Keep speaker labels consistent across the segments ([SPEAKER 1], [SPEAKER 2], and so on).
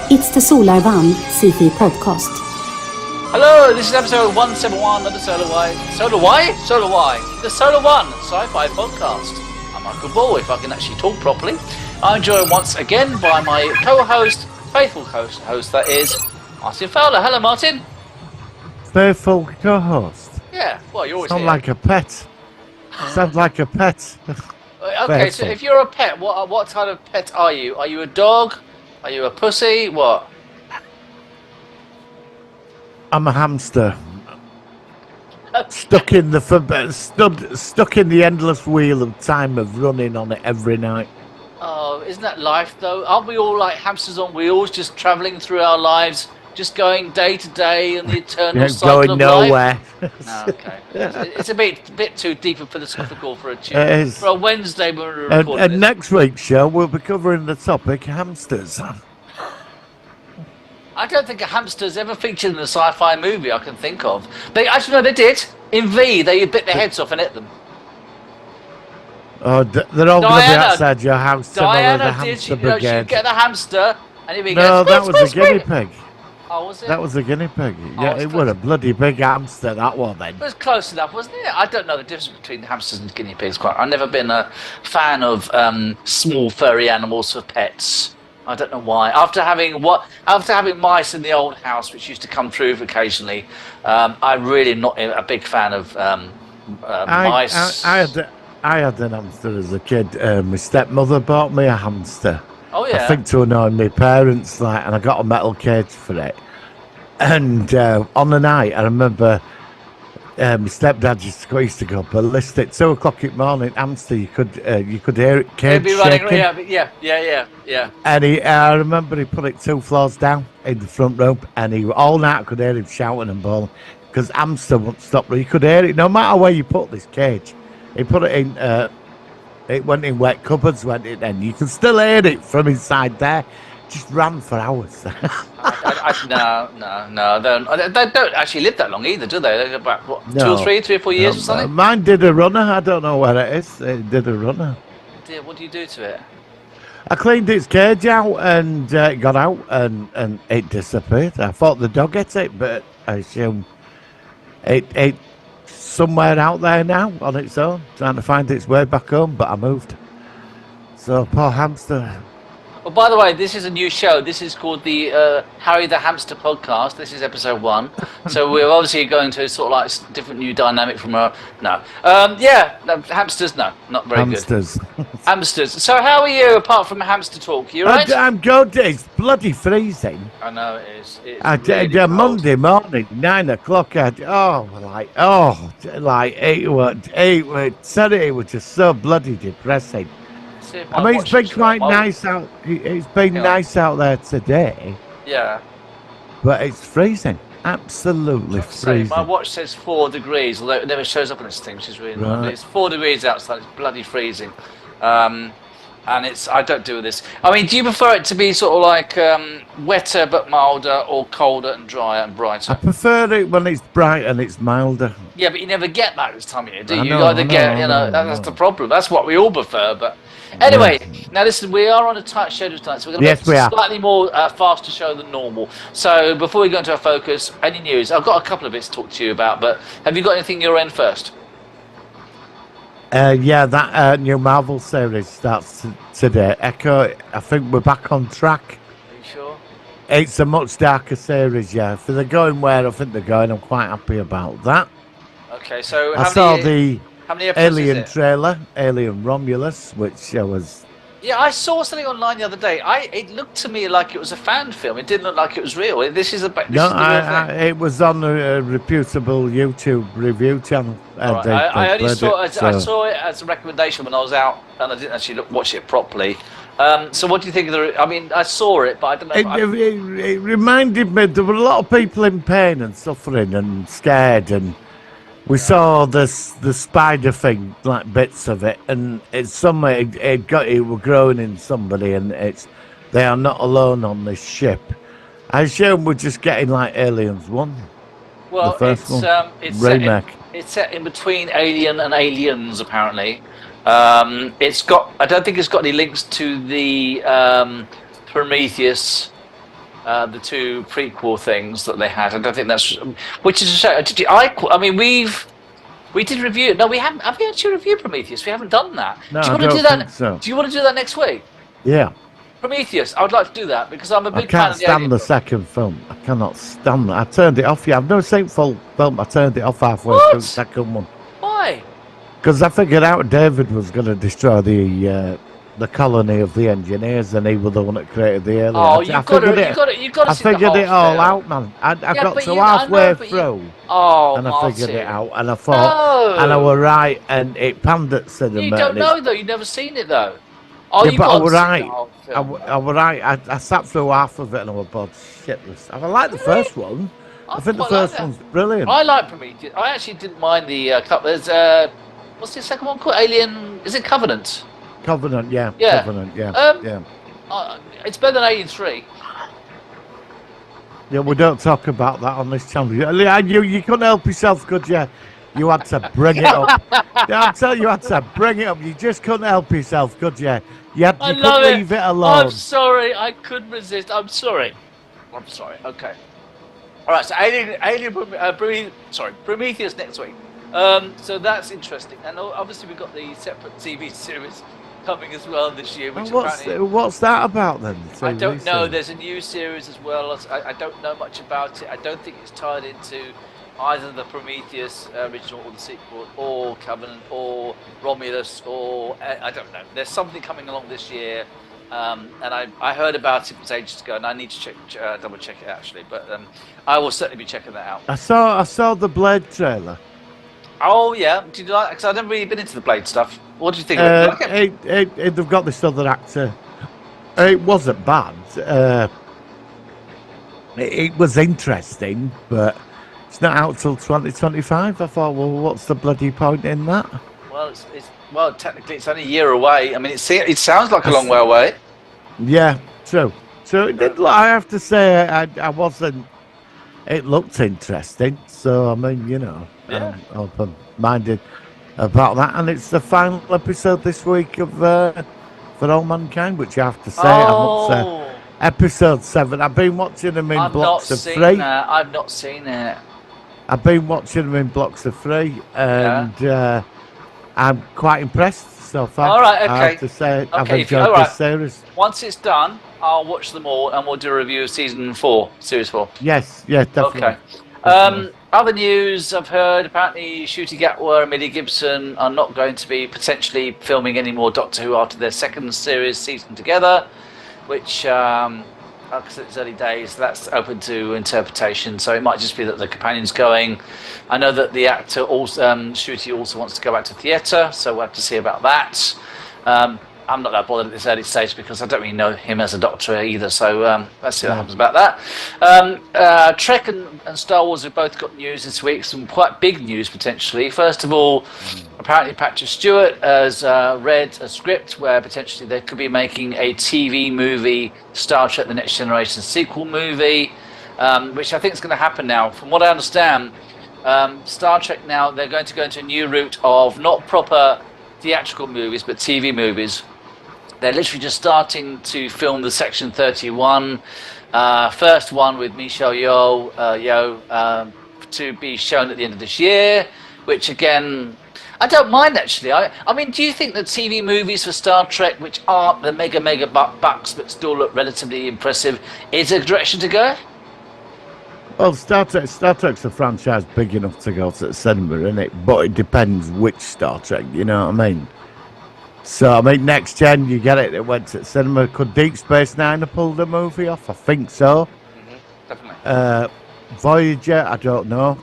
[SPEAKER 1] It's the Solarvan sci-fi podcast.
[SPEAKER 2] Hello, this is episode 171 of the Solar Y? The Solar One Sci-Fi Podcast. I'm Michael Ball, if I can actually talk properly. I'm joined once again by my co-host, faithful host that is, Martin Fowler. Hello, Martin.
[SPEAKER 3] Faithful co-host.
[SPEAKER 2] Yeah, well, you're always
[SPEAKER 3] Sound
[SPEAKER 2] here.
[SPEAKER 3] like a pet. Sounds like a pet.
[SPEAKER 2] Okay, so if you're a pet, what type of pet are you? Are you a dog? Are you a pussy? What?
[SPEAKER 3] I'm a hamster. Stuck in the stuck in the endless wheel of time of running on it every night.
[SPEAKER 2] Oh, isn't that life though? Aren't we all like hamsters on wheels, just travelling through our lives, just going day to day in the eternal cycle
[SPEAKER 3] Going
[SPEAKER 2] of
[SPEAKER 3] nowhere.
[SPEAKER 2] life? No, okay. It's a bit too deep and philosophical for
[SPEAKER 3] is.
[SPEAKER 2] a Wednesday when we're
[SPEAKER 3] And
[SPEAKER 2] recording this.
[SPEAKER 3] next week's show, we'll be covering the topic hamsters.
[SPEAKER 2] I don't think a hamster's ever featured in a sci-fi movie I can think of. They actually no, they did. In V, they bit their heads off and ate them.
[SPEAKER 3] Oh, they're all going to be outside your house tomorrow. The
[SPEAKER 2] Diana
[SPEAKER 3] hamster
[SPEAKER 2] did.
[SPEAKER 3] brigade.
[SPEAKER 2] She'd get the hamster, and he'd be
[SPEAKER 3] No,
[SPEAKER 2] going,
[SPEAKER 3] that was a guinea pig.
[SPEAKER 2] Oh, was it?
[SPEAKER 3] That was a guinea pig.
[SPEAKER 2] Oh,
[SPEAKER 3] Yeah,
[SPEAKER 2] it's
[SPEAKER 3] it was a bloody big hamster, that one then.
[SPEAKER 2] It was close enough, wasn't it? I don't know the difference between hamsters and guinea pigs. I've never been a fan of small furry animals for pets. I don't know why. After having mice in the old house, which used to come through occasionally, I'm really not a big fan of mice.
[SPEAKER 3] I had an hamster as a kid. My stepmother bought me a hamster.
[SPEAKER 2] Oh yeah.
[SPEAKER 3] I think to annoy my parents, and I got a metal cage for it. And on the night, I remember my stepdad used to go ballistic. 2 o'clock in the morning, hamster, you could hear it cage
[SPEAKER 2] He'd be running,
[SPEAKER 3] shaking.
[SPEAKER 2] yeah.
[SPEAKER 3] And I remember he put it 2 floors down in the front room, and all night I could hear him shouting and bawling because hamster wouldn't stop. You could hear it no matter where you put this cage. He put it in. It went in wet cupboards, went in, and you can still hear it from inside there. Just ran for hours.
[SPEAKER 2] No. They don't actually live that long either, do they? They're about what,
[SPEAKER 3] No.
[SPEAKER 2] 3 or 4 years or something.
[SPEAKER 3] Mine did a runner. I don't know where it is. It did a runner.
[SPEAKER 2] Dear, what do you do to it?
[SPEAKER 3] I cleaned its cage out and it got out and it disappeared. I thought the dog ate it, but I assume it somewhere out there now on its own, trying to find its way back home, but I moved. So poor hamster.
[SPEAKER 2] Well, by the way, this is a new show. This is called the Harry the Hamster Podcast. This is episode 1. So we're obviously going to sort of like different new dynamic from hamsters, no, not very
[SPEAKER 3] Hamsters.
[SPEAKER 2] good. Hamsters. So how are you apart from hamster talk? You right?
[SPEAKER 3] I'm good. It's bloody freezing.
[SPEAKER 2] I know it is. It's
[SPEAKER 3] I
[SPEAKER 2] really
[SPEAKER 3] did
[SPEAKER 2] cold.
[SPEAKER 3] Monday morning, 9 o'clock. It was just so bloody depressing.
[SPEAKER 2] See if
[SPEAKER 3] I mean, it's been
[SPEAKER 2] watch
[SPEAKER 3] quite
[SPEAKER 2] it.
[SPEAKER 3] nice out. It's been nice out there today,
[SPEAKER 2] Yeah.
[SPEAKER 3] but it's freezing. Absolutely freezing.
[SPEAKER 2] My watch says 4 degrees, although it never shows up on this thing, which is really annoying.
[SPEAKER 3] Right.
[SPEAKER 2] It's 4 degrees outside. It's bloody freezing. And I don't do this. I mean, do you prefer it to be sort of like wetter but milder, or colder and drier and brighter?
[SPEAKER 3] I prefer it when it's bright and it's milder.
[SPEAKER 2] Yeah, but you never get that this time of year, do you?
[SPEAKER 3] I
[SPEAKER 2] You
[SPEAKER 3] know,
[SPEAKER 2] either get, that's the problem. That's what we all prefer. But anyway, now listen, we are on a tight schedule tonight, so we're going to make a slightly more faster show than normal. So before we go into our focus, any news? I've got a couple of bits to talk to you about, but have you got anything your end first?
[SPEAKER 3] That new Marvel series starts today. Echo, I think we're back on track.
[SPEAKER 2] Are you sure?
[SPEAKER 3] It's a much darker series, yeah. If they're going where I think they're going, I'm quite happy about that.
[SPEAKER 2] Okay, so
[SPEAKER 3] I saw the
[SPEAKER 2] how many episodes
[SPEAKER 3] Alien
[SPEAKER 2] is it?
[SPEAKER 3] trailer, Alien Romulus, which was...
[SPEAKER 2] Yeah, I saw something online the other day. It looked to me like it was a fan film. It didn't look like it was real. This is the real thing.
[SPEAKER 3] It was on a reputable YouTube review channel.
[SPEAKER 2] Right. I only saw it. I saw it as a recommendation when I was out, and I didn't actually watch it properly. So, what do you think of the? I mean, I saw it, but I don't know.
[SPEAKER 3] It reminded me there were a lot of people in pain and suffering and scared, and we saw the spider thing, like bits of it, and it's it were growing in somebody, and they are not alone on this ship. I assume we're just getting like Aliens 1.
[SPEAKER 2] Well,
[SPEAKER 3] the first
[SPEAKER 2] remake. It's set in between Alien and Aliens, apparently. I don't think it's got any links to the Prometheus the two prequel things that they had. I don't think that's, which is a shame. I mean, we did review. No, we haven't. Have we actually reviewed Prometheus? We haven't done that.
[SPEAKER 3] No,
[SPEAKER 2] do you
[SPEAKER 3] I
[SPEAKER 2] want to
[SPEAKER 3] don't
[SPEAKER 2] do that?
[SPEAKER 3] think so.
[SPEAKER 2] Do you want to do that next week?
[SPEAKER 3] Yeah.
[SPEAKER 2] Prometheus. I would like to do that because I'm a
[SPEAKER 3] I
[SPEAKER 2] big fan
[SPEAKER 3] can't
[SPEAKER 2] of the
[SPEAKER 3] stand
[SPEAKER 2] Alien
[SPEAKER 3] the
[SPEAKER 2] film.
[SPEAKER 3] second film. I cannot stand that. I turned it off. Yeah, I've never seen full film. I turned it off halfway
[SPEAKER 2] What?
[SPEAKER 3] through the second one.
[SPEAKER 2] Why?
[SPEAKER 3] Because I figured out David was going to destroy the colony of the engineers, and he was the one that created the alien.
[SPEAKER 2] Oh,
[SPEAKER 3] I
[SPEAKER 2] you've got to
[SPEAKER 3] I
[SPEAKER 2] see the
[SPEAKER 3] figured
[SPEAKER 2] whole
[SPEAKER 3] it all
[SPEAKER 2] film.
[SPEAKER 3] out, man. I got
[SPEAKER 2] but
[SPEAKER 3] to
[SPEAKER 2] you- I
[SPEAKER 3] halfway
[SPEAKER 2] know, but you-
[SPEAKER 3] through,
[SPEAKER 2] Oh,
[SPEAKER 3] and I figured it
[SPEAKER 2] Martin.
[SPEAKER 3] out, and I thought, and I
[SPEAKER 2] No.
[SPEAKER 3] was right, and it panned at cinema.
[SPEAKER 2] You don't
[SPEAKER 3] and it's-
[SPEAKER 2] know though. You've never seen it though. Oh,
[SPEAKER 3] Yeah,
[SPEAKER 2] you've
[SPEAKER 3] but I
[SPEAKER 2] got to
[SPEAKER 3] was
[SPEAKER 2] see
[SPEAKER 3] right.
[SPEAKER 2] the whole
[SPEAKER 3] I,
[SPEAKER 2] film.
[SPEAKER 3] w- I was right. I sat through half of it, and I was bored shitless. I like the first one. I think the
[SPEAKER 2] quite like
[SPEAKER 3] first
[SPEAKER 2] that.
[SPEAKER 3] one's brilliant.
[SPEAKER 2] I like Prometheus. I actually didn't mind the couple. There's what's the second one called? Alien? Is it Covenant?
[SPEAKER 3] Covenant, yeah.
[SPEAKER 2] Yeah.
[SPEAKER 3] Covenant, yeah.
[SPEAKER 2] Um,
[SPEAKER 3] yeah.
[SPEAKER 2] It's better than Alien 3.
[SPEAKER 3] Yeah, we don't talk about that on this channel. You couldn't help yourself, could you? You had to bring it up. Yeah, I'm telling you, you had to bring it up. You just couldn't help yourself, could you? You
[SPEAKER 2] I
[SPEAKER 3] couldn't
[SPEAKER 2] love it.
[SPEAKER 3] leave it alone.
[SPEAKER 2] I'm sorry. I couldn't resist. I'm sorry. Okay. All right. So Prometheus next week. So that's interesting, and obviously we've got the separate TV series coming as well this year, which
[SPEAKER 3] And
[SPEAKER 2] apparently.
[SPEAKER 3] what's that about then?
[SPEAKER 2] I don't
[SPEAKER 3] TV
[SPEAKER 2] know.
[SPEAKER 3] series?
[SPEAKER 2] There's a new series as well. I don't know much about it. I don't think it's tied into either the Prometheus original or the sequel, or Covenant, or Romulus, or I don't know. There's something coming along this year, and I heard about it ages ago, and I need to double check it actually. But I will certainly be checking that out.
[SPEAKER 3] I saw the Blade trailer.
[SPEAKER 2] Oh yeah, did you like? Because I've never really been into the Blade stuff. What do you think? Of it?
[SPEAKER 3] They've got this other actor. It wasn't bad. It was interesting, but it's not out till 2025. I thought, well, what's the bloody point in that?
[SPEAKER 2] Well, technically, it's only a year away. I mean, it sounds like a long way away.
[SPEAKER 3] Yeah, true. So it did, I have to say, I wasn't. It looked interesting. So I mean,
[SPEAKER 2] Yeah.
[SPEAKER 3] I'm open-minded about that. And it's the final episode this week of For All Mankind, which I have to say, I must say, episode 7. I've been watching them in blocks of 3.
[SPEAKER 2] I've not seen it.
[SPEAKER 3] I've been watching them in blocks of 3, and I'm quite impressed so far.
[SPEAKER 2] All right, okay.
[SPEAKER 3] I have to say, I've
[SPEAKER 2] Okay,
[SPEAKER 3] enjoyed
[SPEAKER 2] all right.
[SPEAKER 3] this series.
[SPEAKER 2] Once it's done, I'll watch them all, and we'll do a review of season 4, series 4.
[SPEAKER 3] Yes, yeah, definitely.
[SPEAKER 2] Okay.
[SPEAKER 3] Definitely.
[SPEAKER 2] Other news I've heard, apparently Ncuti Gatwa and Millie Gibson are not going to be potentially filming any more Doctor Who after their second series season together, which, because it's early days, that's open to interpretation, so it might just be that the companion's going. I know that the actor, also, Ncuti, also wants to go back to theatre, so we'll have to see about that. I'm not that bothered at this early stage because I don't really know him as a doctor either, so let's see what happens about that. Trek and Star Wars have both got news this week, some quite big news potentially. First of all, apparently Patrick Stewart has read a script where potentially they could be making a TV movie, Star Trek The Next Generation sequel movie, which I think is going to happen now. From what I understand, Star Trek now, they're going to go into a new route of not proper theatrical movies, but TV movies. They're literally just starting to film the Section 31, first one with Michelle Yeoh to be shown at the end of this year, which again, I don't mind actually. I mean, do you think that TV movies for Star Trek, which aren't the mega bucks but still look relatively impressive, is a direction to go?
[SPEAKER 3] Well, Star Trek's a franchise big enough to go to the cinema, isn't it? But it depends which Star Trek, you know what I mean? So, I mean, Next Gen, you get it, it went to the cinema. Could Deep Space Nine have pulled the movie off? I think so.
[SPEAKER 2] Definitely.
[SPEAKER 3] Voyager, I don't know.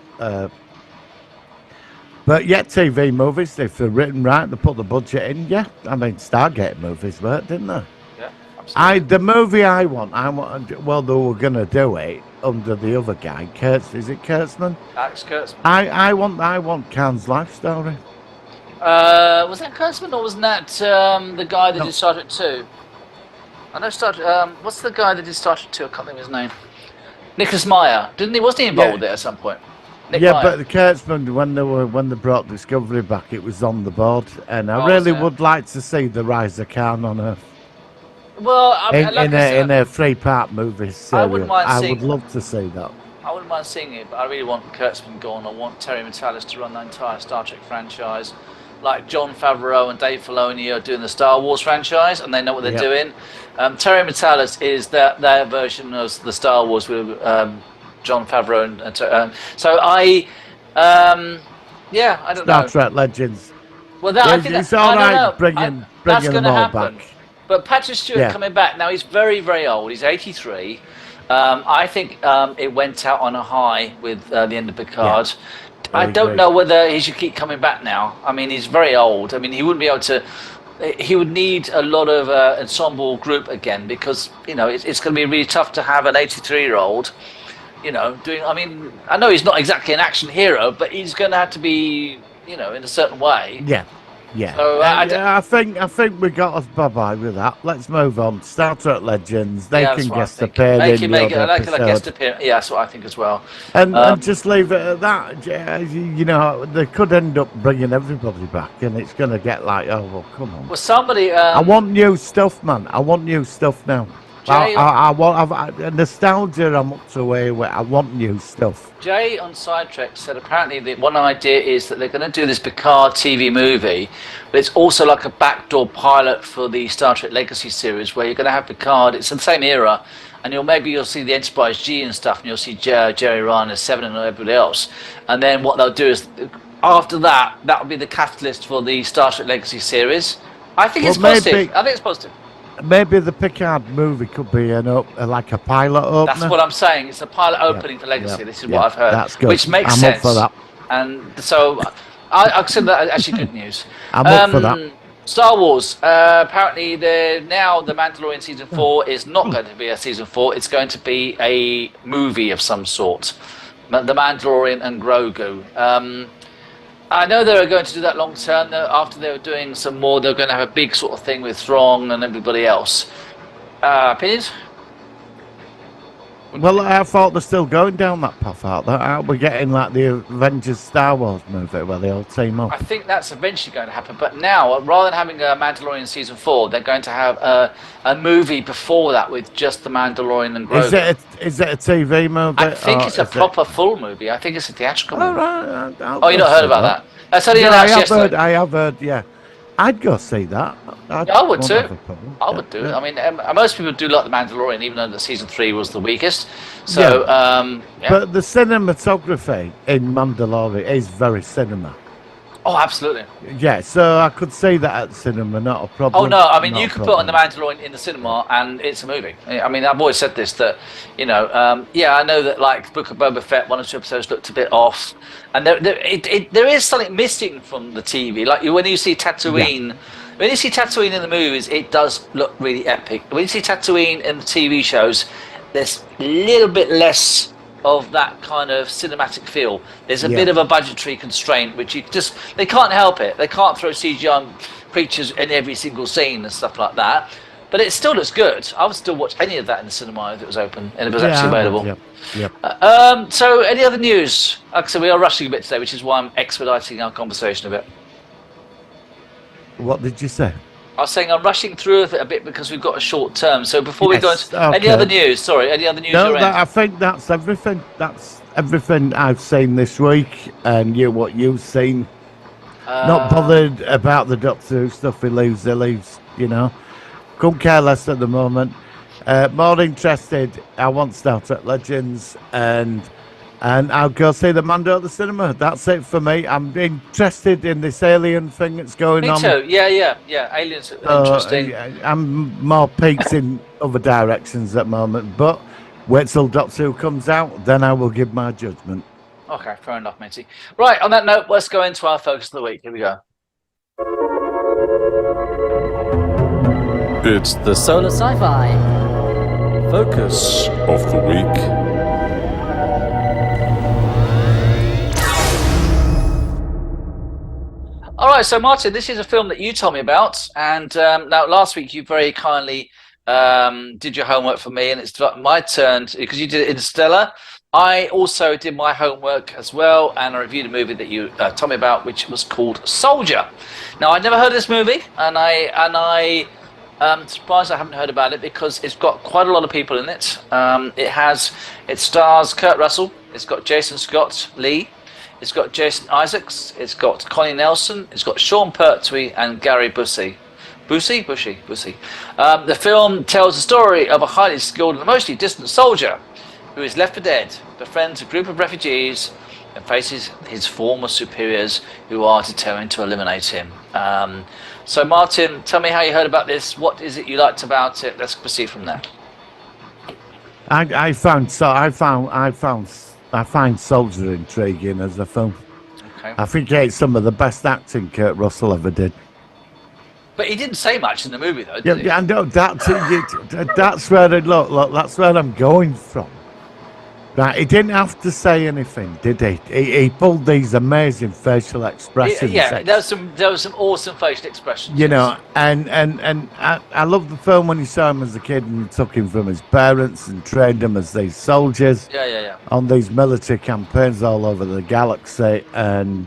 [SPEAKER 3] But yeah, TV movies, if they're written right, they put the budget in, yeah. I mean, Stargate movies worked, didn't they?
[SPEAKER 2] Yeah, absolutely.
[SPEAKER 3] The movie I want, well, they were going to do it under the other guy, is it Kurtzman?
[SPEAKER 2] Alex Kurtzman.
[SPEAKER 3] I want Khan's life story.
[SPEAKER 2] Was that Kurtzman or wasn't that the guy that did Star Trek 2? I know what's the guy that did Star Trek 2? I can't think of his name. Nicholas Meyer. Wasn't he involved there at some point? Nick
[SPEAKER 3] Yeah,
[SPEAKER 2] Meyer.
[SPEAKER 3] but the Kurtzman, when they brought Discovery back, it was on the board, and I really would like to see the rise of Khan on Earth.
[SPEAKER 2] Well, I mean, like
[SPEAKER 3] in
[SPEAKER 2] I said,
[SPEAKER 3] a three-part movie
[SPEAKER 2] I wouldn't
[SPEAKER 3] serial.
[SPEAKER 2] mind
[SPEAKER 3] I
[SPEAKER 2] seeing.
[SPEAKER 3] would love to see that.
[SPEAKER 2] I wouldn't mind seeing it, but I really want Kurtzman gone. I want Terry Matalas to run the entire Star Trek franchise, like Jon Favreau and Dave Filoni are doing the Star Wars franchise, and they know what they're
[SPEAKER 3] Yep.
[SPEAKER 2] doing. Terry Matalas is their version of the Star Wars with Jon Favreau so yeah, I don't
[SPEAKER 3] Star
[SPEAKER 2] know.
[SPEAKER 3] Trek Legends.
[SPEAKER 2] Well, that, I
[SPEAKER 3] It's,
[SPEAKER 2] think
[SPEAKER 3] it's
[SPEAKER 2] that,
[SPEAKER 3] all
[SPEAKER 2] I don't
[SPEAKER 3] right
[SPEAKER 2] know. That's
[SPEAKER 3] bringing
[SPEAKER 2] going
[SPEAKER 3] them
[SPEAKER 2] to
[SPEAKER 3] all
[SPEAKER 2] happen.
[SPEAKER 3] back.
[SPEAKER 2] But Patrick Stewart
[SPEAKER 3] Yeah.
[SPEAKER 2] coming back now, he's very, very old. He's 83. I think it went out on a high with the end of Picard. I don't
[SPEAKER 3] agree.
[SPEAKER 2] know whether he should keep coming back now. I mean, he's very old. I mean, he wouldn't be able to. He would need a lot of ensemble group again because it's going to be really tough to have an 83-year-old. Doing. I mean, I know he's not exactly an action hero, but he's going to have to be, in a certain way.
[SPEAKER 3] Yeah. Yeah.
[SPEAKER 2] So,
[SPEAKER 3] I think we got us bye-bye with that. Let's move on. Star Trek Legends. They
[SPEAKER 2] Yeah, that's
[SPEAKER 3] can
[SPEAKER 2] what I'm
[SPEAKER 3] guest
[SPEAKER 2] thinking.
[SPEAKER 3] appear
[SPEAKER 2] Make
[SPEAKER 3] in
[SPEAKER 2] it
[SPEAKER 3] the other
[SPEAKER 2] like a guest
[SPEAKER 3] episode.
[SPEAKER 2] appearance. Yeah, that's what I think as well.
[SPEAKER 3] And just leave it at that. They could end up bringing everybody back, and it's going to get like, oh, well, come on.
[SPEAKER 2] Well, somebody.
[SPEAKER 3] I want new stuff, man. I want new stuff now.
[SPEAKER 2] Jay-
[SPEAKER 3] I want nostalgia. I'm up to where I want new stuff.
[SPEAKER 2] Jay on Sidetrack said apparently the one idea is that they're going to do this Picard TV movie, but it's also like a backdoor pilot for the Star Trek Legacy series where you're going to have Picard. It's in the same era, and you'll see the Enterprise G and stuff, and you'll see Jerry Ryan as Seven and everybody else. And then what they'll do is after that will be the catalyst for the Star Trek Legacy series. I think it's positive. I think it's positive.
[SPEAKER 3] Maybe the Picard movie could be like a pilot opener.
[SPEAKER 2] That's what I'm saying. It's a pilot opening for Legacy.
[SPEAKER 3] Yeah.
[SPEAKER 2] This is what I've heard.
[SPEAKER 3] That's good.
[SPEAKER 2] Which makes
[SPEAKER 3] I'm
[SPEAKER 2] sense.
[SPEAKER 3] up for that.
[SPEAKER 2] And so I consider that actually good news.
[SPEAKER 3] I'm up for that.
[SPEAKER 2] Star Wars. Apparently, the Mandalorian season 4 is not going to be a season 4. It's going to be a movie of some sort. The Mandalorian and Grogu. I know they were going to do that long term. After they were doing some more, they were going to have a big sort of thing with Thrawn and everybody else. Opinions?
[SPEAKER 3] Well, I thought they're still going down that path, aren't they? Aren't we getting like the Avengers Star Wars movie where they all team up?
[SPEAKER 2] I think that's eventually going to happen. But now, rather than having a Mandalorian season 4, they're going to have a movie before that with just the Mandalorian and Grogu.
[SPEAKER 3] Is it a TV movie?
[SPEAKER 2] I think it's a proper full movie. I think it's a theatrical movie.
[SPEAKER 3] Right,
[SPEAKER 2] Oh, you've not heard about that? That's only
[SPEAKER 3] Yeah,
[SPEAKER 2] announced yesterday.
[SPEAKER 3] I have heard, yeah. I'd go see that.
[SPEAKER 2] Yeah, I would
[SPEAKER 3] won't
[SPEAKER 2] too.
[SPEAKER 3] have a problem.
[SPEAKER 2] I would do it. I mean, most people do like the Mandalorian, even though the season 3 was the weakest. So, yeah.
[SPEAKER 3] But the cinematography in Mandalorian is very cinema.
[SPEAKER 2] Oh, absolutely.
[SPEAKER 3] Yeah, so I could see that at the cinema, not a problem.
[SPEAKER 2] Oh no, I mean
[SPEAKER 3] Not
[SPEAKER 2] you
[SPEAKER 3] a
[SPEAKER 2] could put on the
[SPEAKER 3] problem.
[SPEAKER 2] Mandalorian in the cinema and it's a movie. I mean I've always said this that yeah I know that like Book of Boba Fett 1 or 2 episodes looked a bit off, and there is something missing from the TV. Like when you see Tatooine, when you see Tatooine in the movies, it does look really epic. When you see Tatooine in the TV shows, there's a little bit less of that kind of cinematic feel. There's a bit of a budgetary constraint, which they can't help it. They can't throw CGI creatures in every single scene and stuff like that. But it still looks good. I would still watch any of that in the cinema if it was open and it was actually available.
[SPEAKER 3] Yeah.
[SPEAKER 2] So any other news? Like I said, we are rushing a bit today, which is why I'm expediting our conversation a bit.
[SPEAKER 3] What did you say?
[SPEAKER 2] I was saying I'm rushing through it a bit because we've got a short term. So before we go into any
[SPEAKER 3] okay.
[SPEAKER 2] other news, sorry, any other news?
[SPEAKER 3] No, I think that's everything. That's everything I've seen this week, and what you've seen. Not bothered about the Doctor Who stuff. He leaves. Couldn't care less at the moment. More interested. I want Star Trek Legends, and I'll go see the Mando at the cinema. That's it for me. I'm interested in this alien thing that's going on.
[SPEAKER 2] Me too. Yeah. Aliens are interesting.
[SPEAKER 3] I'm more peaked in other directions at the moment, but wait till Doctor Who comes out, then I will give my judgment.
[SPEAKER 2] Okay, fair enough, Minty. Right, on that note, let's go into our focus of the week. Here we go.
[SPEAKER 4] It's the
[SPEAKER 5] Solar Sci-Fi.
[SPEAKER 4] focus of the week.
[SPEAKER 2] All right, so Martin, this is a film that you told me about, and now last week you very kindly did your homework for me, and it's my turn because you did Interstellar. I also did my homework as well, and I reviewed a movie that you told me about, which was called Soldier. Now, I'd never heard of this movie, and I Surprised I haven't heard about it because it's got quite a lot of people in it. It stars Kurt Russell. It's got Jason Scott Lee. It's got Jason Isaacs. It's got Connie Nelson. It's got Sean Pertwee and Gary Busey. Busey. The film tells the story of a highly skilled and mostly distant soldier who is left for dead, befriends a group of refugees, and faces his former superiors who are determined to eliminate him. So, Martin, tell me how you heard about this. What is it you liked about it? Let's proceed from there.
[SPEAKER 3] I find Soldier intriguing as a film.
[SPEAKER 2] Okay.
[SPEAKER 3] I think it's some of the best acting Kurt Russell ever did.
[SPEAKER 2] But he didn't say much in the movie, though, did he?
[SPEAKER 3] Yeah, I know that's where look, that's where I'm going from. Right, he didn't have to say anything, did he? He pulled these amazing facial expressions.
[SPEAKER 2] Yeah, there was some awesome facial expressions.
[SPEAKER 3] You know, and I love the film when you saw him as a kid and took him from his parents and trained him as these soldiers.
[SPEAKER 2] Yeah.
[SPEAKER 3] On these military campaigns all over the galaxy, and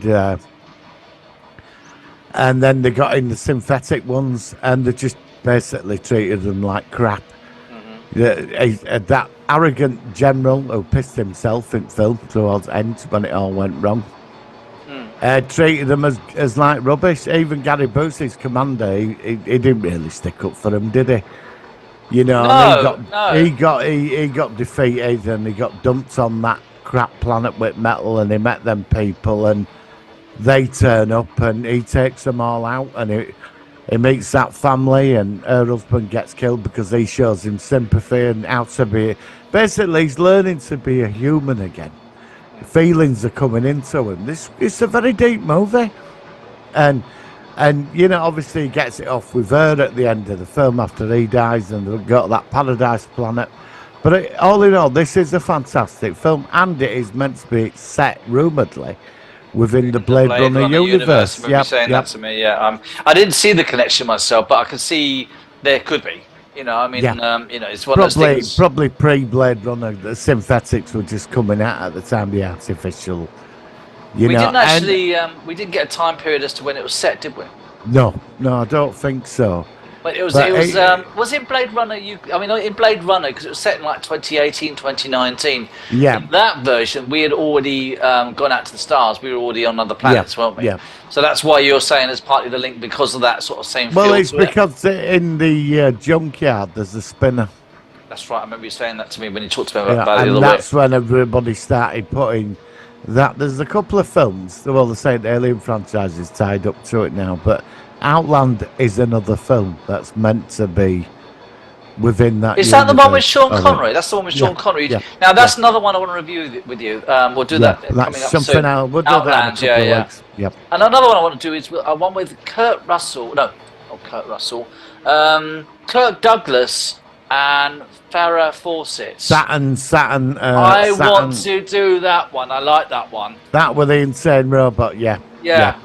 [SPEAKER 3] then they got in the synthetic ones, and they just basically treated them like crap. That arrogant general who pissed himself in film towards end when it all went wrong, treated them as like rubbish. Even Gary Busey's commander, he didn't really stick up for him, did he? You know, he got defeated and he got dumped on that crap planet with metal, and he met them people and they turn up and he takes them all out, and he meets that family, and her husband gets killed because he shows him sympathy and how to be. Basically, he's learning to be a human again. Feelings are coming into him. It's a very deep movie, and you know, obviously he gets it off with her at the end of the film after he dies, and they've got that paradise planet. But all in all, this is a fantastic film, and it is meant to be set rumouredly within the Blade Runner universe.
[SPEAKER 2] You're saying that to me, yeah. I didn't see the connection myself, but I can see there could be. You know, I mean, you know, it's one of those things.
[SPEAKER 3] Probably pre-Blade Runner, the synthetics were just coming out at the time, the artificial. We didn't get a time period as to when it was set, did we? No, I don't think so.
[SPEAKER 2] But was it Blade Runner? In Blade Runner, because it was set in like 2018, 2019.
[SPEAKER 3] Yeah.
[SPEAKER 2] In that version, we had already gone out to the stars. We were already on other planets, weren't we?
[SPEAKER 3] Yeah.
[SPEAKER 2] So that's why you're saying it's partly the link because of that sort of same.
[SPEAKER 3] Well, it's because in the junkyard there's a spinner.
[SPEAKER 2] That's right. I remember you saying that to me when you talked about it the other
[SPEAKER 3] and that's when everybody started putting that. There's a couple of films. Well, they're saying the Alien franchise is tied up to it now, but Outland is another film that's meant to be within that.
[SPEAKER 2] Is that the one with Sean Connery? That's the one with Sean Connery. Yeah. Now that's another one I want to review with you. We'll do that coming up soon.
[SPEAKER 3] We'll do that in a couple of weeks. Yep.
[SPEAKER 2] And another one I want to do is one with Kurt Russell. No, not Kurt Russell. Kirk Douglas and Farrah Fawcett.
[SPEAKER 3] Saturn.
[SPEAKER 2] I want to do that one. I like that one.
[SPEAKER 3] That with the insane robot.
[SPEAKER 2] Yeah,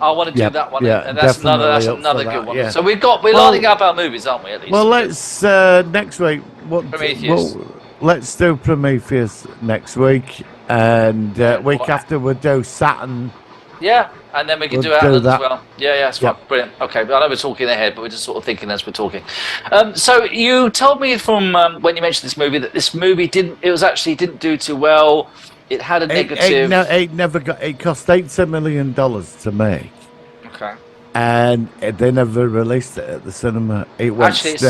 [SPEAKER 2] I want to do that one, and that's another good one.
[SPEAKER 3] Yeah.
[SPEAKER 2] So we're lining up our movies, aren't we? At least.
[SPEAKER 3] Well, let's next week.
[SPEAKER 2] Prometheus.
[SPEAKER 3] Let's do Prometheus next week, and week after we'll do Saturn.
[SPEAKER 2] Yeah, and then we can do Outland as well. Yeah, it's fine. Brilliant. Okay, but I know we're talking ahead, but we're just sort of thinking as we're talking. So you told me from when you mentioned this movie that this movie didn't do too well. It had a negative.
[SPEAKER 3] It cost $80 million to make.
[SPEAKER 2] Okay.
[SPEAKER 3] And they never released it at the cinema. It went straight to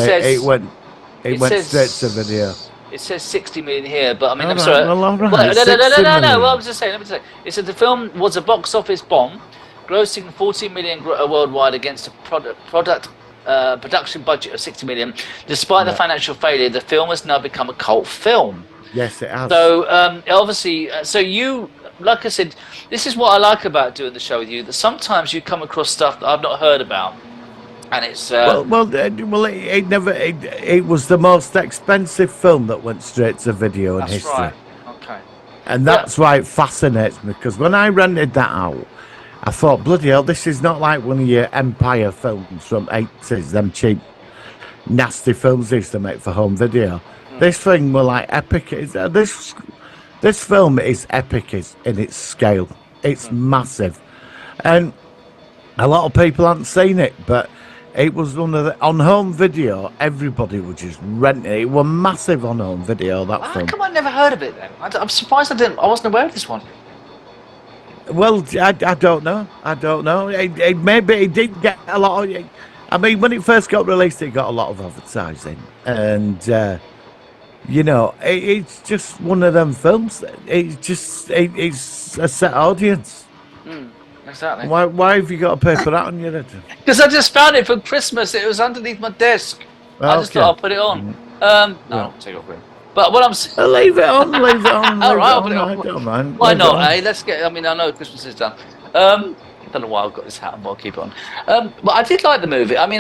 [SPEAKER 3] video.
[SPEAKER 2] It says 60 million here, but I mean, I'm
[SPEAKER 3] right,
[SPEAKER 2] sorry.
[SPEAKER 3] Well, all right.
[SPEAKER 2] No. Well, I was just saying. Let me say. It said the film was a box office bomb, grossing 40 million worldwide against a production budget of 60 million. Despite the financial failure, the film has now become a cult film.
[SPEAKER 3] Yes, it has.
[SPEAKER 2] So obviously, you, like I said, this is what I like about doing the show with you. That sometimes you come across stuff that I've not heard about, and it's
[SPEAKER 3] it was the most expensive film that went straight to video in history.
[SPEAKER 2] Right. Okay.
[SPEAKER 3] And that's why it fascinates me, because when I rented that out, I thought, bloody hell, this is not like one of your Empire films from 80s, them cheap, nasty films they used to make for home video. This thing were like epic. This film is epic in its scale. It's massive, and a lot of people haven't seen it. But It was one of the on home video. Everybody was just renting it. It was massive on home video. That
[SPEAKER 2] How
[SPEAKER 3] film.
[SPEAKER 2] come I never heard of it then? I'm surprised I wasn't aware of this one.
[SPEAKER 3] Well, I don't know. I don't know. Maybe it did get a lot of. I mean, when it first got released, it got a lot of advertising, and it's just one of them films. It's a set audience.
[SPEAKER 2] Exactly.
[SPEAKER 3] Why have you got to pay for that on your head?
[SPEAKER 2] Because I just found it for Christmas. It was underneath my desk. I just thought I'll put it on. No, take it off. But what I'm saying.
[SPEAKER 3] Leave it on. Leave it on.
[SPEAKER 2] All right, I'll
[SPEAKER 3] leave
[SPEAKER 2] put it
[SPEAKER 3] I
[SPEAKER 2] on.
[SPEAKER 3] don't mind.
[SPEAKER 2] Why
[SPEAKER 3] Leave it
[SPEAKER 2] not,
[SPEAKER 3] on.
[SPEAKER 2] eh? Let's get. I mean, I know Christmas is done. I don't know why I've got this hat on, but I'll keep it on. But I did like the movie. I mean,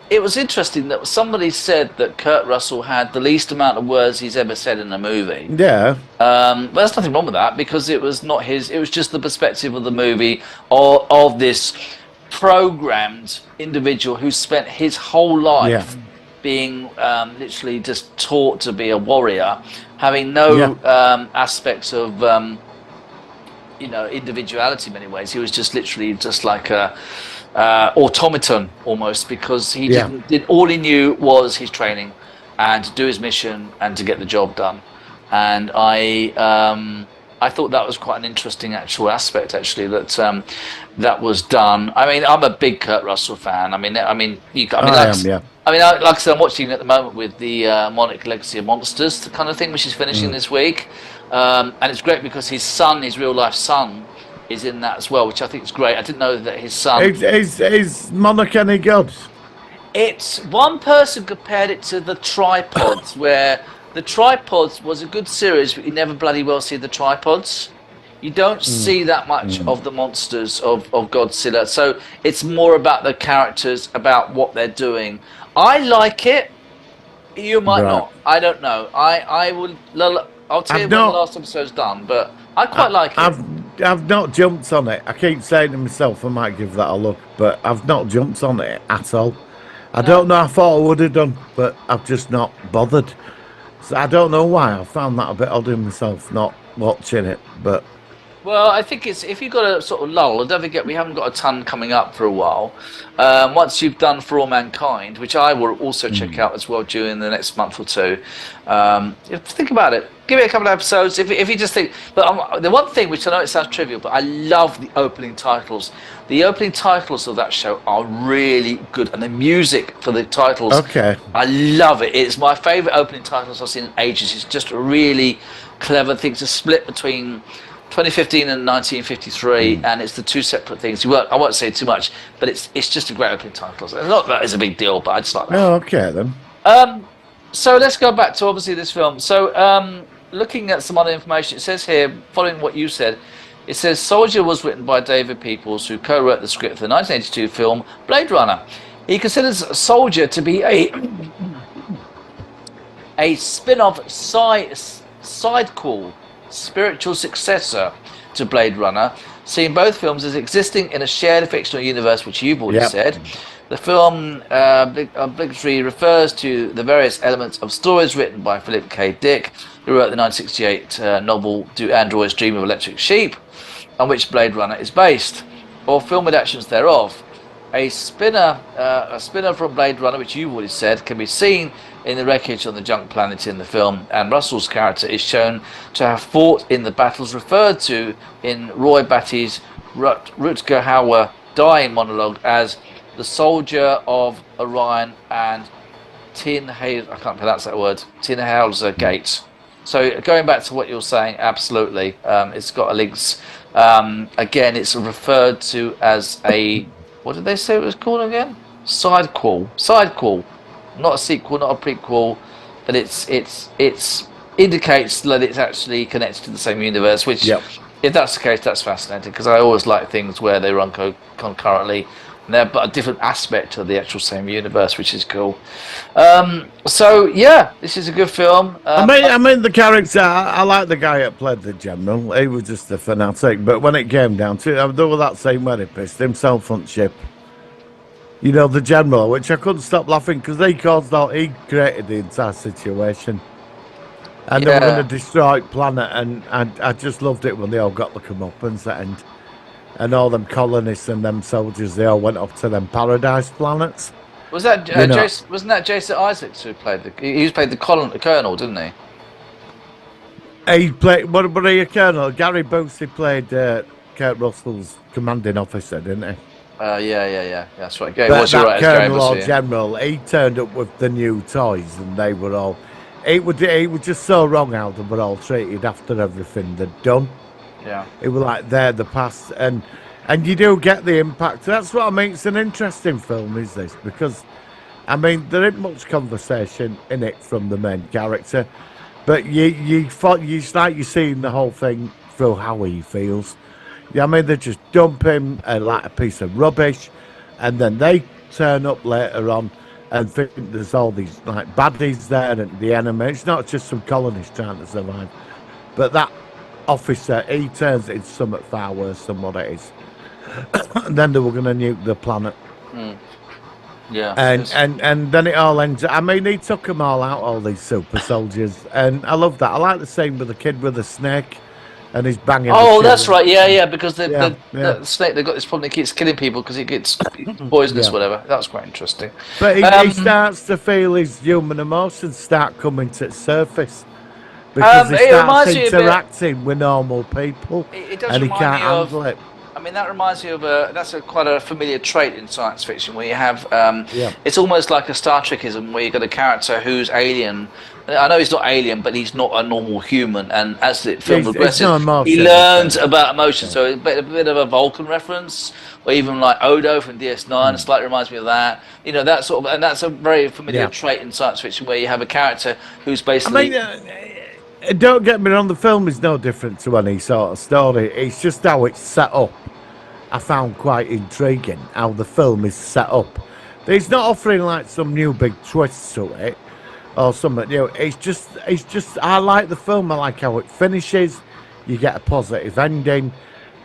[SPEAKER 2] it was interesting that somebody said that Kurt Russell had the least amount of words he's ever said in a movie.
[SPEAKER 3] Yeah.
[SPEAKER 2] But there's nothing wrong with that because it was not his. It was just the perspective of the movie of this programmed individual who spent his whole life being literally just taught to be a warrior, having no aspects of individuality in many ways. He was just literally just like a automaton almost, because he did all he knew was his training and to do his mission and to get the job done. And I thought that was quite an interesting actual aspect actually that was done. I mean, I'm a big Kurt Russell fan. Like I said, I'm watching at the moment with the Monarch Legacy of Monsters, the kind of thing, which is finishing this week. And it's great because his real life son, is in that as well, which I think is great. I didn't know that his son...
[SPEAKER 3] Is Monarch any good?
[SPEAKER 2] It's one person compared it to the Tripods, where the Tripods was a good series, but you never bloody well see the Tripods. You don't see that much of the monsters of Godzilla. So it's more about the characters, about what they're doing. I like it. You might not. I don't know. I'll tell you when the last episode's done, but I quite like it.
[SPEAKER 3] I've not jumped on it. I keep saying to myself I might give that a look, but I've not jumped on it at all. I don't know. I thought I would have done, but I've just not bothered. So I don't know why. I found that a bit odd in myself, not watching it. But
[SPEAKER 2] well, I think it's if you've got a sort of lull. Don't forget we haven't got a ton coming up for a while. Once you've done For All Mankind, which I will also check out as well during the next month or two. Think about it. Give it a couple of episodes. If you just think, but the one thing which I know it sounds trivial, but I love the opening titles. The opening titles of that show are really good, and the music for the titles.
[SPEAKER 3] Okay.
[SPEAKER 2] I love it. It's my favourite opening titles I've seen in ages. It's just a really clever thing to split between 2015 and 1953, and it's the two separate things. I won't say too much, but it's just a great opening title. Not that it's a big deal, but I just like that.
[SPEAKER 3] Oh, okay then.
[SPEAKER 2] So let's go back to obviously this film. So looking at some other information, it says here, following what you said, it says Soldier was written by David Peoples, who co-wrote the script for the 1982 film Blade Runner. He considers Soldier to be a spin-off sidequel, spiritual successor to Blade Runner, seeing both films as existing in a shared fictional universe, which you've already said. The film obligatory refers to the various elements of stories written by Philip K. Dick, who wrote the 1968 novel Do Androids Dream of Electric Sheep, on which Blade Runner is based, or film adaptations thereof. A spinner from Blade Runner, which you've already said, can be seen in the wreckage on the junk planet in the film, and Russell's character is shown to have fought in the battles referred to in Roy Batty's Rutger Hauer dying monologue as the Soldier of Orion and I can't pronounce that word, Tinhauser Gate. So going back to what you're saying, absolutely, it's got a links. Again, it's referred to as a, what did they say it was called again? Sidequel, not a sequel, not a prequel, but it's indicates that it's actually connected to the same universe. Which, if that's the case, that's fascinating, because I always like things where they run concurrently. They're but a different aspect of the actual same universe, which is cool. So yeah, this is a good film.
[SPEAKER 3] I mean the character. I like the guy that played the general. He was just a fanatic. But when it came down to it, there was that scene where he pissed himself on ship. You know, the general, which I couldn't stop laughing because he created the entire situation. And they were going to destroy planet, and I just loved it when they all got the comeuppance at end. and all them colonists and them soldiers, they all went up to them paradise planets.
[SPEAKER 2] Was that
[SPEAKER 3] You know.
[SPEAKER 2] wasn't that Jason Isaacs who played he played the colonel, didn't he?
[SPEAKER 3] He played, what are you, Colonel? Gary Busey played Kurt Russell's commanding officer, didn't he?
[SPEAKER 2] Yeah. That's right. Yeah,
[SPEAKER 3] But
[SPEAKER 2] what's your
[SPEAKER 3] that
[SPEAKER 2] right, Gary
[SPEAKER 3] Colonel or
[SPEAKER 2] Busey, yeah.
[SPEAKER 3] General, he turned up with the new toys, and they were all. It was just so wrong how they were all treated after everything they'd done.
[SPEAKER 2] Yeah.
[SPEAKER 3] It was like they're the past, and you do get the impact. That's what I mean. It's an interesting film, is this? Because, I mean, there ain't much conversation in it from the main character, but it's like you're seeing the whole thing through how he feels. Yeah, I mean, they just dump him like a piece of rubbish, and then they turn up later on and think there's all these like baddies there and the enemy. It's not just some colonists trying to survive, but that officer, he turns it into something far worse than what it is. And then they were going to nuke the planet.
[SPEAKER 2] Yeah.
[SPEAKER 3] And then it all ends. I mean, he took them all out, all these super soldiers, and I love that. I like the scene with the kid with the snake, and he's banging.
[SPEAKER 2] Oh,
[SPEAKER 3] the
[SPEAKER 2] that's
[SPEAKER 3] shit.
[SPEAKER 2] right. Yeah. Because the
[SPEAKER 3] Yeah.
[SPEAKER 2] snake, they've got this problem. It keeps killing people because it gets poisonous,
[SPEAKER 3] Yeah.
[SPEAKER 2] whatever. That's quite interesting.
[SPEAKER 3] But he starts to feel his human emotions start coming to the surface because he
[SPEAKER 2] it
[SPEAKER 3] starts
[SPEAKER 2] reminds me a bit-
[SPEAKER 3] interacting with normal people,
[SPEAKER 2] It does
[SPEAKER 3] and he
[SPEAKER 2] remind
[SPEAKER 3] can't
[SPEAKER 2] me of.
[SPEAKER 3] handle it.
[SPEAKER 2] I mean, that reminds me of quite a familiar trait in science fiction where you have.
[SPEAKER 3] Yeah.
[SPEAKER 2] It's almost like a Star Trekism where you've got a character who's alien. I know he's not alien, but he's not a normal human. And as the film
[SPEAKER 3] He's
[SPEAKER 2] progresses,
[SPEAKER 3] no emotion,
[SPEAKER 2] he learns about emotion. So a bit of a Vulcan reference, or even like Odo from DS9. It slightly reminds me of that. You know, that sort of, and that's a very familiar
[SPEAKER 3] Yeah.
[SPEAKER 2] trait in science fiction where you have a character who's
[SPEAKER 3] I
[SPEAKER 2] basically.
[SPEAKER 3] mean, don't get me wrong, the film is no different to any sort of story. It's just how it's set up. I found quite intriguing how the film is set up. It's not offering like some new big twists to it or something new. It's just. I like the film. I like how it finishes. You get a positive ending,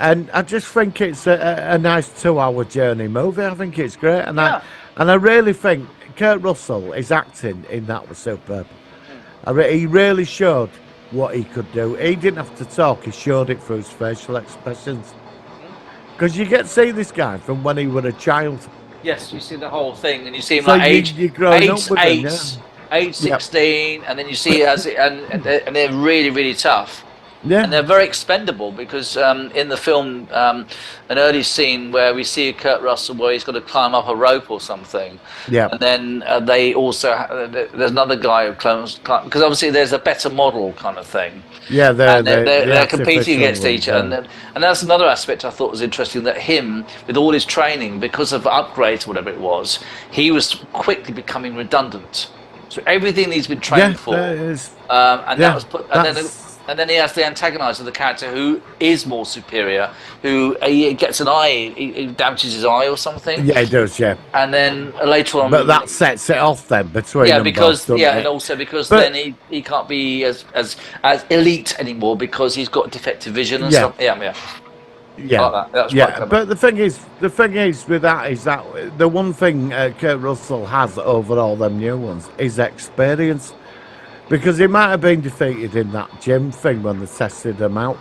[SPEAKER 3] and I just think it's a nice 2-hour journey movie. I think it's great, and
[SPEAKER 2] Yeah.
[SPEAKER 3] I really think Kurt Russell, his acting in that was superb. He really showed what he could do. He didn't have to talk. He showed it through his facial expressions. Because you get to see this guy from when he was a child.
[SPEAKER 2] Yes, you see the whole thing, and you see him
[SPEAKER 3] So
[SPEAKER 2] like
[SPEAKER 3] you're growing
[SPEAKER 2] age
[SPEAKER 3] up with
[SPEAKER 2] eight,
[SPEAKER 3] him,
[SPEAKER 2] age 16, and then you see and they're really, really tough.
[SPEAKER 3] Yeah.
[SPEAKER 2] And they're very expendable because in the film, an early scene where we see Kurt Russell where he's got to climb up a rope or something.
[SPEAKER 3] Yeah.
[SPEAKER 2] And then they also, there's another guy who climbs, because obviously there's a better model kind of thing.
[SPEAKER 3] Yeah,
[SPEAKER 2] They're competing against each other.
[SPEAKER 3] other.
[SPEAKER 2] And that's another aspect I thought was interesting, that him, with all his training, because of upgrades, whatever it was, he was quickly becoming redundant. So everything he's been trained for, and then he has the antagonizer, the character who is more superior, who he gets an eye, he damages his eye or something.
[SPEAKER 3] Yeah, he does, yeah.
[SPEAKER 2] And then later on,
[SPEAKER 3] But that sets it off then between them both, doesn't
[SPEAKER 2] and
[SPEAKER 3] it?
[SPEAKER 2] also because
[SPEAKER 3] But-
[SPEAKER 2] then he can't be as elite anymore because he's got defective vision and
[SPEAKER 3] Yeah.
[SPEAKER 2] stuff. Yeah.
[SPEAKER 3] Yeah,
[SPEAKER 2] I like that. That was quite
[SPEAKER 3] yeah.
[SPEAKER 2] clever.
[SPEAKER 3] But the thing is with that is that the one thing Kurt Russell has over all them new ones is experience, because he might have been defeated in that gym thing when they tested him out,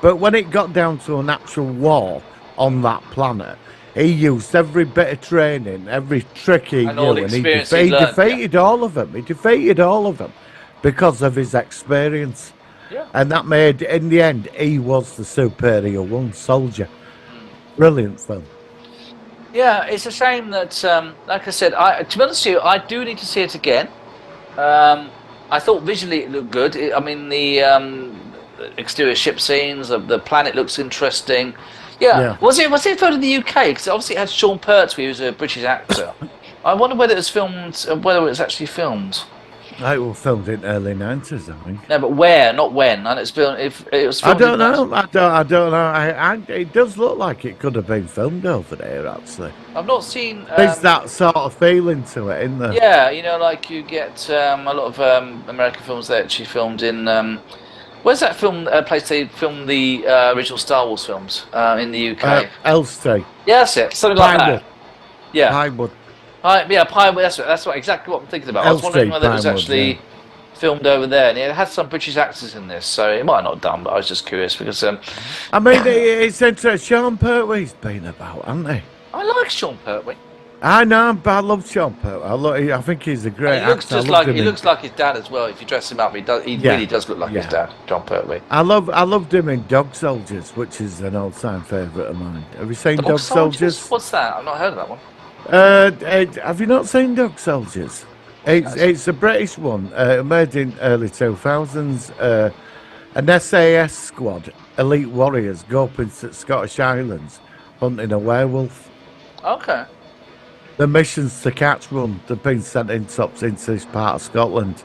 [SPEAKER 3] but when it got down to an actual war on that planet, he used every bit of training, every trick he
[SPEAKER 2] And
[SPEAKER 3] knew,
[SPEAKER 2] all the
[SPEAKER 3] and he
[SPEAKER 2] experience he learned,
[SPEAKER 3] defeated all of them. He defeated all of them because of his experience.
[SPEAKER 2] Yeah.
[SPEAKER 3] And that made, in the end, he was the superior one soldier. Brilliant film.
[SPEAKER 2] Yeah, it's a shame that, like I said, to be honest with you, I do need to see it again. I thought visually it looked good. I mean, the exterior ship scenes, the planet looks interesting. Yeah. Was it filmed in the UK? Because obviously it had Sean Pertwee, who's a British actor. I wonder whether it was filmed, whether it was actually filmed.
[SPEAKER 3] It was filmed in early 90s, I think.
[SPEAKER 2] No, but where, not when. And it's filmed. If it was
[SPEAKER 3] I
[SPEAKER 2] filmed,
[SPEAKER 3] don't know. I don't know. It does look like it could have been filmed over there, actually.
[SPEAKER 2] I've not seen.
[SPEAKER 3] There's that sort of feeling to it, isn't there?
[SPEAKER 2] Yeah, you know, like you get a lot of American films they actually filmed in. Where's that film place they filmed the original Star Wars films in the UK?
[SPEAKER 3] Elstree.
[SPEAKER 2] Yeah, that's it. Something like
[SPEAKER 3] Pinewood.
[SPEAKER 2] that. Yeah.
[SPEAKER 3] Pinewood.
[SPEAKER 2] Pinewood. That's right. Exactly what I'm thinking about. I was wondering
[SPEAKER 3] Elstree,
[SPEAKER 2] whether it was
[SPEAKER 3] Pinewood,
[SPEAKER 2] actually filmed over there, and it had some British actors in this, so it might not have done, but I was just curious because
[SPEAKER 3] I mean, it's interesting. Sean Pertwee's been about, hasn't he?
[SPEAKER 2] I like Sean Pertwee.
[SPEAKER 3] I know, but I love Sean Pertwee. I think he's a great
[SPEAKER 2] He looks
[SPEAKER 3] actor.
[SPEAKER 2] just like looks like his dad as well. If you dress him up, he really does look like his dad, John Pertwee.
[SPEAKER 3] I loved him in Dog Soldiers, which is an old-time favourite of mine. Have you seen Dog Soldiers?
[SPEAKER 2] What's that? I've not heard of that one.
[SPEAKER 3] Have you not seen Dog Soldiers? It's a British one, made in early 2000s. An SAS squad, elite warriors, go up into Scottish Islands hunting a werewolf.
[SPEAKER 2] Okay.
[SPEAKER 3] The missions to catch one, they've been sent into this part of Scotland.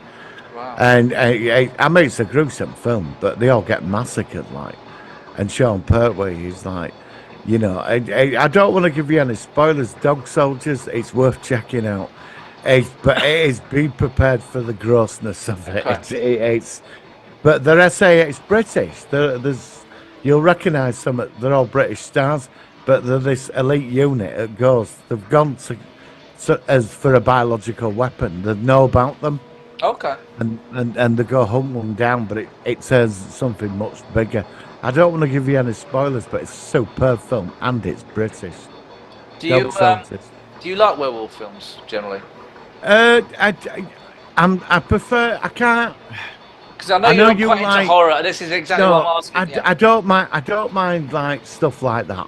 [SPEAKER 2] Wow.
[SPEAKER 3] And I mean, it's a gruesome film, but they all get massacred, like. And Sean Pertwee is like, you know, I don't want to give you any spoilers. Dog Soldiers, it's worth checking out. But it is, be prepared for the grossness of it.
[SPEAKER 2] Okay.
[SPEAKER 3] But the SAS British. You'll recognise some. They're all British stars. But they're this elite unit that goes. They've gone as for a biological weapon. They know about them.
[SPEAKER 2] Okay.
[SPEAKER 3] And they go hunt one down. But it says something much bigger. I don't want to give you any spoilers, but it's a superb film and it's British.
[SPEAKER 2] Do you like werewolf films generally?
[SPEAKER 3] I prefer. I can't.
[SPEAKER 2] Because I know you're quite into horror, and this is exactly what I'm asking.
[SPEAKER 3] I don't mind like stuff like that.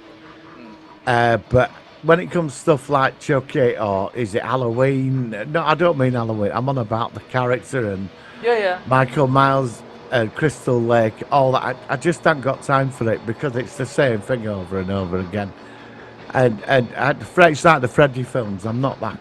[SPEAKER 3] But when it comes to stuff like Chucky or is it Halloween? No, I don't mean Halloween. I'm on about the character and Michael Myers, Crystal Lake, all that. I just haven't got time for it because it's the same thing over and over again. And it's like the Freddy films. I'm not that.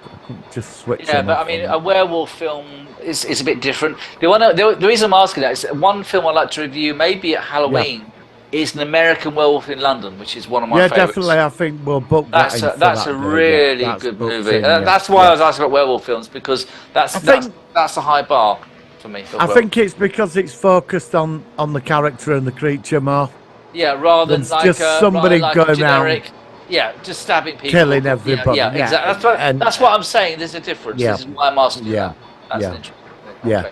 [SPEAKER 3] Just switch.
[SPEAKER 2] Yeah, but I mean, a werewolf film is a bit different. The reason I'm asking that is one film I'd like to review, maybe at Halloween, is An American Werewolf in London, which is one of my favorites.
[SPEAKER 3] Definitely. I think we'll book that.
[SPEAKER 2] That's a really good movie. That's why I was asking about werewolf films because that's a high bar for me.
[SPEAKER 3] I think it's because it's focused on the character and the creature more.
[SPEAKER 2] Yeah, rather than like
[SPEAKER 3] just somebody going
[SPEAKER 2] generic. Yeah, just stabbing people,
[SPEAKER 3] killing everybody.
[SPEAKER 2] Yeah, exactly. That's what I'm saying. There's a difference. This is why I'm asking you that. That's interesting.
[SPEAKER 3] Yeah.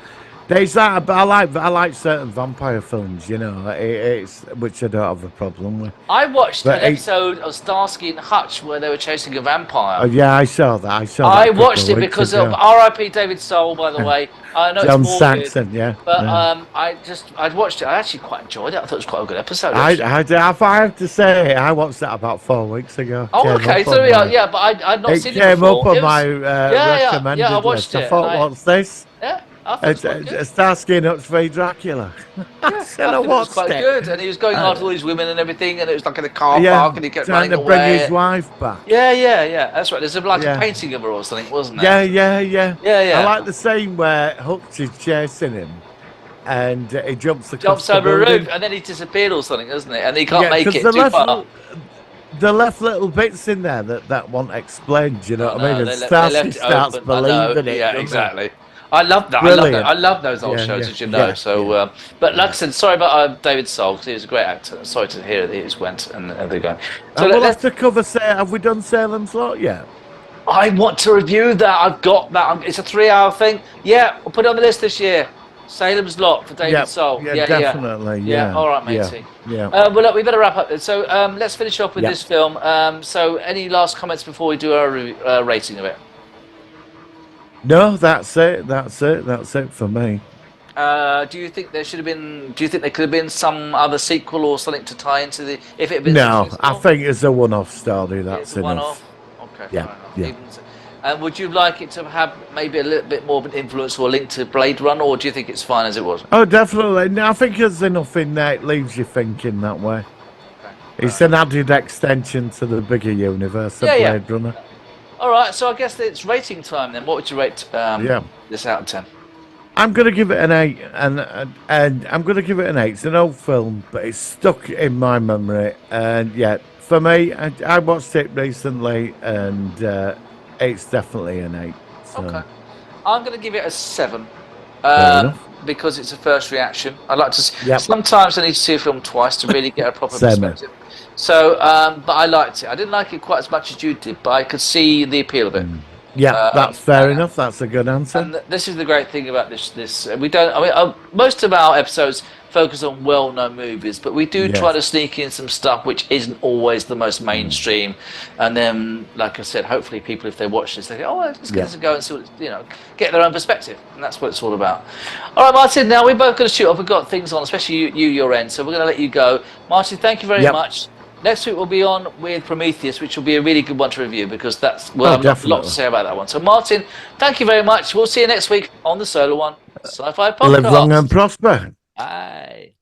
[SPEAKER 3] There's that, but I like certain vampire films, you know, it's which I don't have a problem with.
[SPEAKER 2] I watched an episode of Starsky and Hutch where they were chasing a vampire.
[SPEAKER 3] Oh, yeah, I saw that.
[SPEAKER 2] I watched it because of R.I.P. David Soul, by the way. I know
[SPEAKER 3] John
[SPEAKER 2] it's
[SPEAKER 3] Saxon, yeah.
[SPEAKER 2] But I'd watched it. I actually quite enjoyed it. I thought it was quite a good episode.
[SPEAKER 3] I have to say, I watched that about 4 weeks ago.
[SPEAKER 2] Oh, okay. So but I'd not seen it before.
[SPEAKER 3] It came up on my recommended
[SPEAKER 2] I watched
[SPEAKER 3] list. I thought, what's this?
[SPEAKER 2] Yeah. It's
[SPEAKER 3] Starsky and Hutch v Dracula.
[SPEAKER 2] I said, it was quite good, and he was going after all these women and everything, and it was like in a car park, and he kept running away.
[SPEAKER 3] Trying to bring his wife back.
[SPEAKER 2] Yeah. That's right. There's like a painting of her or something, wasn't there?
[SPEAKER 3] Yeah. I like the scene where Hutch is chasing him, and he jumps
[SPEAKER 2] over a roof, and then he disappeared or something, doesn't it? And he can't make it too far.
[SPEAKER 3] They left little bits in there that weren't explained. You know what I mean? And Starsky starts believing it.
[SPEAKER 2] Yeah, exactly. I love that. I love those old shows, as you know. But like I said, sorry about David Soul, because he was a great actor. Sorry to hear that he just went and they're going.
[SPEAKER 3] So we'll have to cover. Have we done Salem's Lot yet?
[SPEAKER 2] I want to review that. I've got that. It's a 3-hour thing. Yeah, we'll put it on the list this year. Salem's Lot for David Soul.
[SPEAKER 3] Yeah, definitely. Yeah.
[SPEAKER 2] All right, matey.
[SPEAKER 3] Yeah.
[SPEAKER 2] Well, look, we better wrap up. So let's finish off with this film. So any last comments before we do our rating of it?
[SPEAKER 3] No, that's it for me.
[SPEAKER 2] Do you think there should have been? Do you think there could have been some other sequel or something to tie into the? If it had been
[SPEAKER 3] no, I think it's a one-off story. That's enough.
[SPEAKER 2] One-off. Okay.
[SPEAKER 3] Yeah.
[SPEAKER 2] And would you like it to have maybe a little bit more of an influence or a link to Blade Runner, or do you think it's fine as it was?
[SPEAKER 3] Oh, definitely. No, I think there's enough in there. It leaves you thinking that way. Okay. It's an added extension to the bigger universe of Blade Runner.
[SPEAKER 2] All right, so I guess it's rating time then. What would you rate this out of 10?
[SPEAKER 3] I'm going to give it an 8, and I'm going to give it an 8. It's an old film, but it's stuck in my memory. And for me, I watched it recently, and it's definitely an 8. So.
[SPEAKER 2] Okay, I'm going to give it a 7 because it's a first reaction. I like to. Sometimes I need to see a film twice to really get a proper perspective. So, but I liked it. I didn't like it quite as much as you did, but I could see the appeal of it.
[SPEAKER 3] Yeah, that's fair enough. That's a good answer.
[SPEAKER 2] And this is the great thing about this. We don't. I mean, most of our episodes focus on well-known movies, but we do
[SPEAKER 3] Yes.
[SPEAKER 2] try to sneak in some stuff which isn't always the most mainstream. And then, like I said, hopefully people, if they watch this, they go, "Oh, let's give this a go and see what get their own perspective." And that's what it's all about. All right, Martin. Now we're both going to shoot off. We've got things on, especially you your end. So we're going to let you go, Martin. Thank you very
[SPEAKER 3] Yep.
[SPEAKER 2] much. Next week we'll be on with Prometheus, which will be a really good one to review because that's well, I've got a lot
[SPEAKER 3] definitely.
[SPEAKER 2] to say about that one. So, Martin, thank you very much. We'll see you next week on the Solar One Sci-Fi Podcast.
[SPEAKER 3] Live long and prosper.
[SPEAKER 2] Bye.